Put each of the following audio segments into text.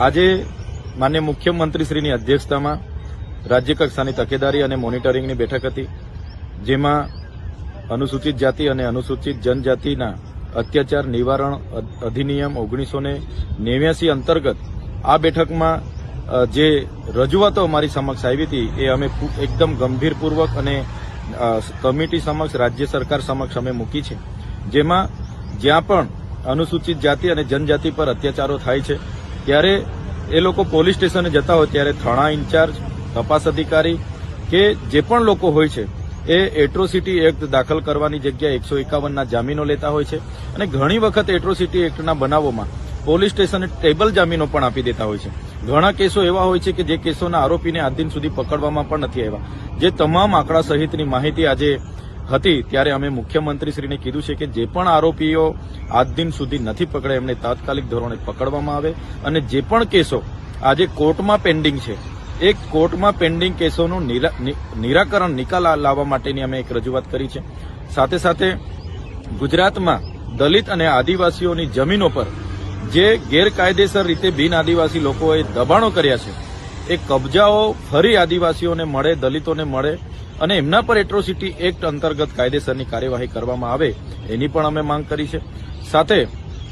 આજે માન્ય મુખ્યમંત્રીશ્રીની અધ્યક્ષતામાં રાજ્યકક્ષાની તકેદારી અને મોનિટરિંગની બેઠક હતી, જેમાં અનુસૂચિત જાતિ અને અનુસૂચિત જનજાતિના અત્યાચાર નિવારણ અધિનિયમ 1989 અંતર્ગત આ બેઠકમાં જે રજૂઆતો અમારી સમક્ષ આવી હતી એ અમે એકદમ ગંભીરપૂર્વક અને કમિટી સમક્ષ, રાજ્ય સરકાર સમક્ષ અમે મૂકી છે, જેમાં જ્યાં પણ અનુસૂચિત જાતિ અને જનજાતિ પર અત્યાચારો થાય છે ત્યારે એ લોકો પોલીસ સ્ટેશને જતા હોય ત્યારે થાણા ઇન્ચાર્જ, તપાસ અધિકારી કે જે પણ લોકો હોય છે એ એટ્રોસિટી એક્ટ દાખલ કરવાની જગ્યાએ 151ના જામીનો લેતા હોય છે અને ઘણી વખત એટ્રોસિટી એક્ટના બનાવોમાં પોલીસ સ્ટેશને ટેબલ જામીનો પણ આપી દેતા હોય છે. ઘણા કેસો એવા હોય છે કે જે કેસોના આરોપીને આજ દિન સુધી પકડવામાં પણ નથી આવ્યા. જે તમામ આંકડા સહિતની માહિતી આજે હતી ત્યારે અમે મુખ્યમંત્રીશ્રીને કીધું છે કે જે પણ આરોપીઓ આજ દિન સુધી નથી પકડાય એમને તાત્કાલિક ધોરણે પકડવામાં આવે અને જે પણ કેસો આજે કોર્ટમાં પેન્ડિંગ છે એ કોર્ટમાં પેન્ડિંગ કેસોનું નિરાકરણ, નિકાલ લાવવા માટેની અમે એક રજૂઆત કરી છે. સાથે સાથે ગુજરાતમાં દલિત અને આદિવાસીઓની જમીનો પર જે ગેરકાયદેસર રીતે બિન આદિવાસી લોકોએ દબાણો કર્યા છે એ કબજાઓ ફરી આદિવાસીઓને મળે, દલિતોને મળે અને એમના પર એટ્રોસિટી એક્ટ અંતર્ગત કાયદેસરની કાર્યવાહી કરવામાં આવે એની પણ અમે માંગ કરી છે. સાથે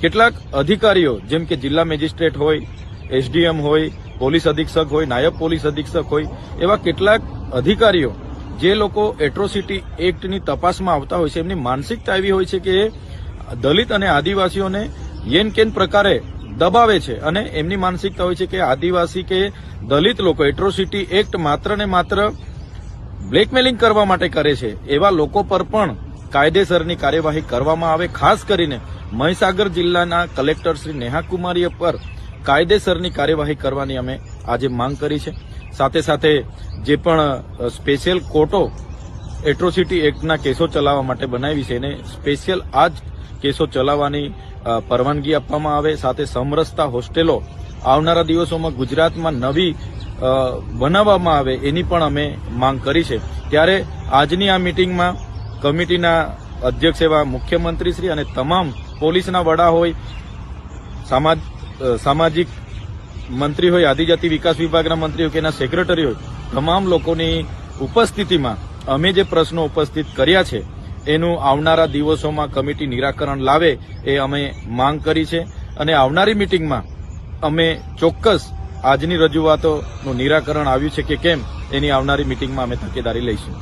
કેટલાક અધિકારીઓ જેમ કે જિલ્લા મેજિસ્ટ્રેટ હોય, એસડીએમ હોય, પોલીસ અધિક્ષક હોય, નાયબ પોલીસ અધિક્ષક હોય, એવા કેટલાક અધિકારીઓ જે લોકો એટ્રોસિટી એક્ટની તપાસમાં આવતા હોય છે એમની માનસિકતા એવી હોય છે કે એ દલિત અને આદિવાસીઓને યેન કેન પ્રકારે દબાવે છે અને એમની માનસિકતા હોય છે કે આદિવાસી કે દલિત લોકો એટ્રોસિટી એક્ટ માત્ર ને માત્ર બ્લેકમેલિંગ કરવા માટે કરે છે. એવા લોકો પર પણ કાયદેસરની કાર્યવાહી કરવામાં આવે. ખાસ કરીને મહીસાગર જિલ્લાના કલેક્ટર શ્રી નેહા કુમારી પર કાયદેસરની કાર્યવાહી કરવાની અમે આજે માંગ કરી છે. સાથે સાથે જે પણ સ્પેશિયલ કોર્ટો એટ્રોસિટી એક્ટના કેસો ચલાવવા માટે બનાવી છે એને સ્પેશિયલ આ જ કેસો ચલાવવાની પરવાનગી આપવામાં આવે. સાથે સમરસતા હોસ્ટેલો આવનારા દિવસોમાં ગુજરાતમાં નવી બનાવવામાં આવે એની પણ અમે માંગ કરી છે. ત્યારે આજની આ મિટિંગમાં કમિટીના અધ્યક્ષ એવા મુખ્યમંત્રીશ્રી અને તમામ પોલીસના વડા હોય, સામાજિક મંત્રી હોય, આદિજાતિ વિકાસ વિભાગના મંત્રી હોય કે એના સેક્રેટરી હોય, તમામ લોકોની ઉપસ્થિતિમાં અમે જે પ્રશ્નો ઉપસ્થિત કર્યા છે એનું આવનારા દિવસોમાં કમિટી નિરાકરણ લાવે એ અમે માંગ કરી છે અને આવનારી મિટિંગમાં અમે ચોક્કસ આજની રજૂઆતોનું નિરાકરણ આવ્યું છે કે કેમ એની આવનારી મિટિંગમાં અમે તકેદારી લઈશું.